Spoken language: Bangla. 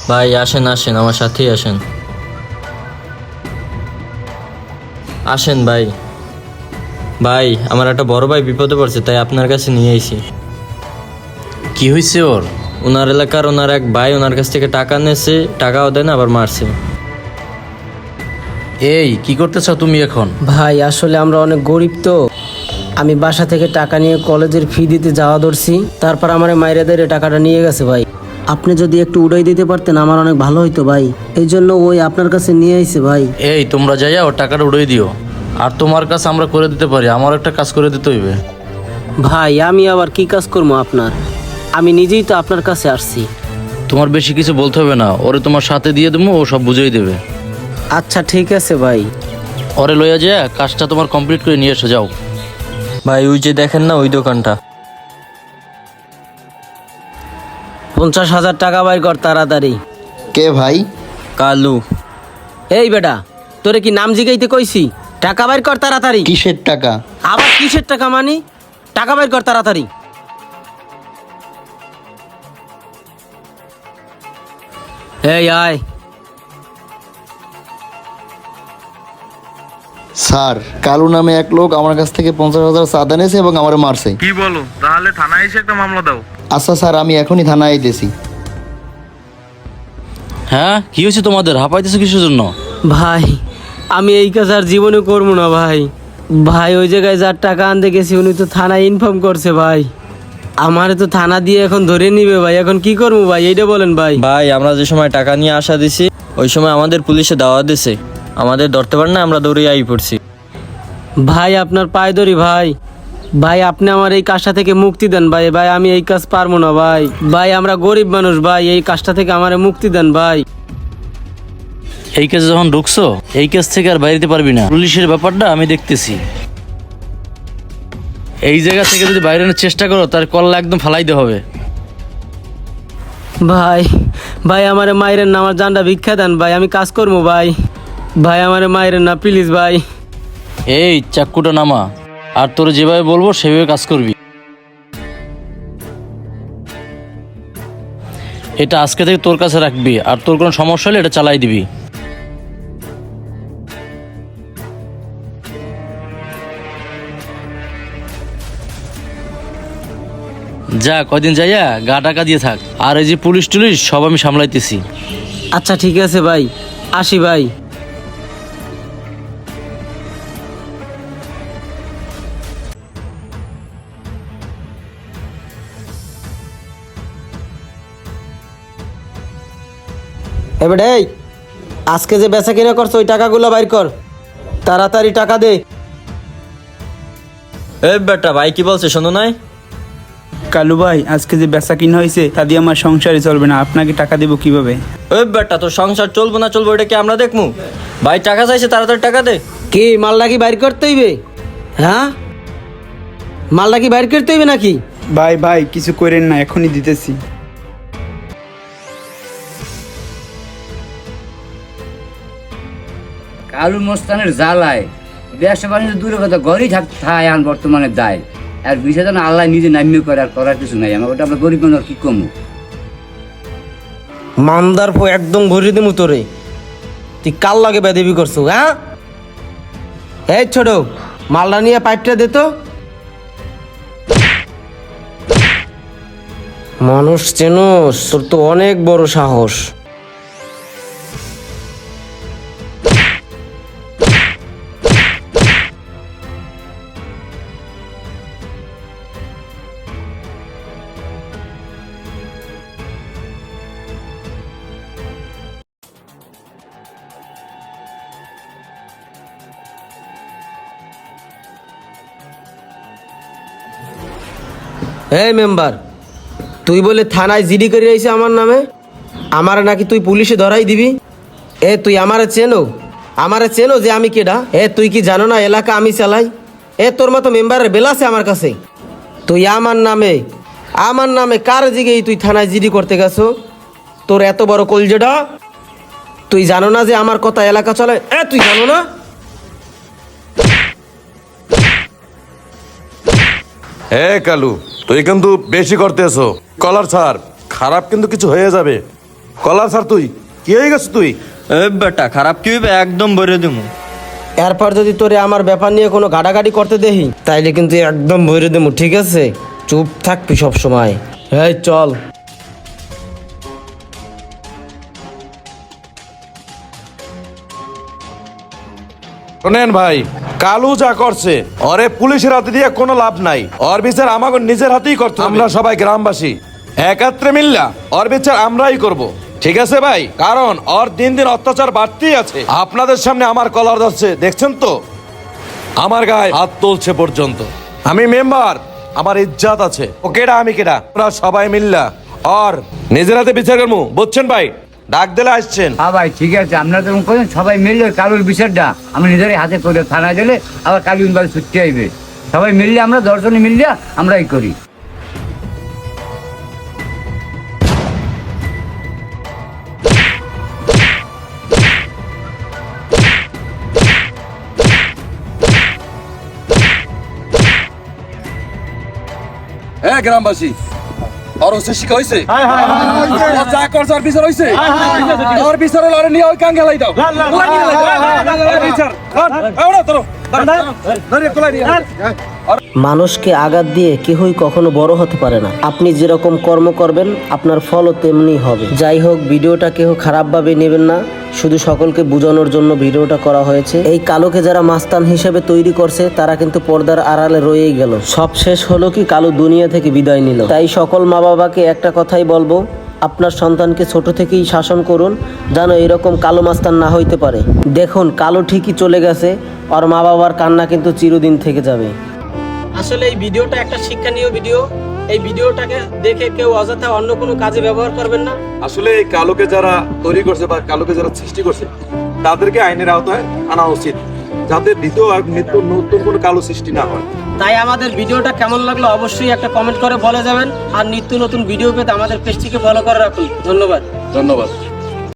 ভাই আসেন আসেন, আমার সাথেই আসেন। আসেন ভাই। ভাই আমার একটা বড় ভাই বিপদে পড়ছে, তাই আপনার কাছে নিয়ে আইছি। কি হয়েছে ওর? ওনার এলাকার ওনার এক ভাই ওনার কাছ থেকে টাকা নিয়েছে, টাকাও দেন আবার মারছে। এই কি করতে চাও তুমি এখন? ভাই আসলে আমরা অনেক গরিব তো, আমি বাসা থেকে টাকা নিয়ে কলেজের ফি দিতে যাওয়া ধরছি, তারপর আমার মাইরে ধরে টাকাটা নিয়ে গেছে ভাই। আপনি যদি একটু উড়াই দিতে পারতেন আমার অনেক ভালো হইতো ভাই, এই জন্য ওই আপনার কাছে নিয়ে আইছে ভাই। এই তোমরা যাইয়া ওর টাকাটা উড়িয়ে দিও, আর তোমার কাছে আমরা করে দিতে পারি, আমার একটা কাজ করে দিতে হইবে। ভাই আমি আবার কি কাজ করবো আপনার, আমি নিজেই তো আপনার কাছে আসছি। তোমার বেশি কিছু বলতে হবে না, ওরে তোমার সাথে দিয়ে দেবো, ও সব বুঝিয়ে দেবে। আচ্ছা ঠিক আছে ভাই। ওরে লইয়া যায় কাজটা তোমার কমপ্লিট করে নিয়ে এসে যাও। ভাই ওই যে দেখেন না ওই দোকানটা। 50,000 টাকা বাইর কর তাড়াতাড়ি। কে ভাই? কালু। এই বেটা, তোরে কি নাম জিগাইতে কইছি? টাকা বাইর কর তাড়াতাড়ি। কিসের টাকা? আবার কিসের টাকা মানি? টাকা বাইর কর তাড়াতাড়ি। এই আয়। স্যার, কালু নামে এক লোক আমার কাছ থেকে 50,000 চাঁদা নিয়েছে এবং আমার মারছে। কি বলো? তাহলে থানায় এসে একটা মামলা দাও। আচ্ছা স্যার, আমি এখনই থানায় আইতেছি। হ্যাঁ কি হয়েছে তোমাদের? হাঁপাইতেছো কিসের জন্য? ভাই আমি এই কাজ আর জীবনে করবো না ভাই। ভাই ওই জায়গায় যার টাকা আনতে গেছি উনি তো থানায় ইনফর্ম করছে ভাই, আমারে তো থানা দিয়ে এখন ধরে নিবে ভাই। এখন কি করবো ভাই এইটা বলেন ভাই। ভাই আমরা যে সময় টাকা নিয়ে আসা দিছি ওই সময় আমাদের পুলিশে দাওয়াত দিছে, আমাদের ধরতে পারে না, আমরা দৌড়ে আই পড়ছি। ভাই আপনার পায়ে ধরি ভাই, ভাই আপনি আমার এই কাজটা থেকে মুক্তি দেন ভাই। ভাই আমি এই কাজ পারবো না ভাই। ভাই আমরা গরিব মানুষ ভাই, এই কাজটা থেকে আমারে মুক্তি দেন ভাই। এই কেসে যখন ঢুকছো এই কেস থেকে আর বাইরে পারবি না, পুলিশের ব্যাপারটা আমি দেখতেছি। এই জায়গা থেকে যদি বাইরে আনার চেষ্টা করো তার কল্লা একদম ফালাইতে হবে। ভাই ভাই আমারে মাইরেন না, আমার জানটা ভিক্ষা দেন ভাই, আমি কাজ করবো ভাই। ভাই আমারে মাইরেন না প্লিজ ভাই। এই চাক্কুটা নামা, আর তোর যেভাবে বলবো সেভাবে কাজ করবি। এটা আজকে থেকে তোর কাছে রাখবি, আর তোর কোনো সমস্যা হলে এটা চালাই দিবি। যা কয়দিন যাইয়া গা টাকা দিয়ে থাক, আর এই যে পুলিশ টুলিশ সব আমি সামলাইতেছি। আচ্ছা ঠিক আছে ভাই, আসি ভাই। এবার এই আজকে যে বেচা কিনা করছো ওই টাকাগুলো বাইর কর, তাড়াতাড়ি টাকা দে। এ বেটা ভাই কি বলছে শোনো নাই? কালু ভাই, আজকে যে বেচা কিনা হয়েছে তা দিয়ে আমার সংসারই চলবে না, আপনাকে টাকা দেবো কিভাবে? ওই বেটা তোর সংসার চলবো না চলবো এটা কি আমরা দেখমু? ভাই টাকা চাইছে, তাড়াতাড়ি টাকা দে। কি মালটা কি বাইর করতে হইবে? হ্যাঁ মালটা কি বাইর করতে হইবে নাকি? ভাই ভাই কিছু করেন না, এখনই দিতেছি। কালু মস্তানের জ্বালায় ব্যবসা বাণিজ্য দূরের কথা, ঘরেই থাকতে হয় এখন বর্তমানে যায়। আর বিষয়টা না আল্লাহ নিজে নামিয়ে করে, আর করার কিছু নাই। আমার ওটা আমরা গরিব মানুষ কি কমু। মান্দার পো একদম ভরি দিমু তোরে। তুই কাল লাগে বেদেবি করছো? হ্যাঁ এই ছোট মালটা নিয়ে পাইপটা দে তো। মানুষ চেনোস? তোর তো অনেক বড় সাহস। এই মেম্বার, তুই বলে থানায় জিডি করে আইছে আমার নামে, আমার নাকি তুই পুলিশে ধরাই দিবি? এ তুই আমারে চেনো? আমারে চেনো যে আমি কেডা? এ তুই কি জানো না এলাকা আমি চালাই? এ তোর মতো মেম্বারের বেলা আছে আমার কাছে? তুই আমার নামে কার জিগেই তুই থানায় জিডি করতে গেছো? তোর এত বড় কলজেটা, তুই জানো না যে আমার কথা এলাকা চলে? এ তুই জানো না? হে কালু, তুই কিন্তু বেশি করতেছো। কলার ছাড়, খারাপ কিন্তু কিছু হয়ে যাবে। কলার স্যার তুই কি হয়ে গেছ তুই? এ বেটা খারাপ কি হইবে একদম ভরে দেবো। এরপর যদি তোরে আমার ব্যাপার নিয়ে কোনো ঘাটাঘাটি করতে দেখি তাইলে কিন্তু একদম ভরে দেবো, ঠিক আছে? চুপ থাকবি সব সময়। এই চল। শোনেন ভাই, কালু যা করছে ওরে পুলিশের হাতে দিয়ে কোনো লাভ নাই। ওর বিচার আমাকে নিজের হাতেই করতে হবে। আমরা সবাই গ্রামবাসী একাত্রে মিল্লা ওর বিচার আমরাই করব, ঠিক আছে ভাই? কারণ ওর দিন দিন অত্যাচার বাড়তেই আছে। আপনাদের সামনে আমার কলার ধরছে, দেখছেন তো? আমার গায়ে হাত তুলছে পর্যন্ত। আমি মেম্বার, আমার ইজ্জত আছে। ও কেডা আমি কেডা? আমরা সবাই মিল্লা আর নিজের হাতে বিচার করবো, বুঝছেন ভাই? ডাক দিলে আসছেন। হ্যাঁ ভাই ঠিক আছে, আপনারা যখন করেন সবাই মিললে কালুর বিচারটা আমি নিজেরই হাতে করে থানায় দিলে আবার কালু বাড়ি ছুটতে আইবে। সবাই মিললে আমরা 10 জনে মিললে আমরাই করি। হ্যাঁ গ্রামবাসী, আর হচ্ছে শিখা হইছে? যা করছে আর বিচার হইছে? আর বিচার হলে আরে নিয়ে ওই কান গেলাই দাও। মানুষকে আঘাত দিয়ে কেহই কখনো বড় হতে পারে না। আপনি যেরকম কর্ম করবেন আপনার ফলও তেমনি হবে। যাই হোক, ভিডিওটা কেউ খারাপভাবে নেবেন না, শুধু সকলকে বোঝানোর জন্য ভিডিওটা করা হয়েছে। এই কালোকে যারা মাস্তান হিসেবে তৈরি করছে তারা কিন্তু পর্দার আড়ালে রয়েই গেল। সব শেষ হলো কি কালো দুনিয়া থেকে বিদায় নিল। তাই সকল মা বাবাকে একটা কথাই বলবো, আপনার সন্তানকে ছোট থেকেই শাসন করুন যেন এরকম কালো মাস্তান না হইতে পারে। দেখুন কালো ঠিকই চলে গেছে, আর মা বাবার কান্না কিন্তু চিরদিন থেকে যাবে। আসলে এই ভিডিওটা একটা শিক্ষণীয় ভিডিও। এই ভিডিওটাকে দেখে কেউ অযথা অন্য কোনো কাজে ব্যবহার করবেন না। আসলে এই কালোকে যারা তৈরি করছে বা কালোকে যারা সৃষ্টি করছে তাদেরকে আইনের আওতায় আনা উচিত, যাতে দ্বিতীয় আর নতুন কোনো কালো সৃষ্টি না হয়। তাই আমাদের ভিডিওটা কেমন লাগলো অবশ্যই একটা কমেন্ট করে বলে যাবেন। আর নিত্য নতুন ভিডিও পেতে আমাদের পেজটিকে ফলো করে রাখুন। ধন্যবাদ।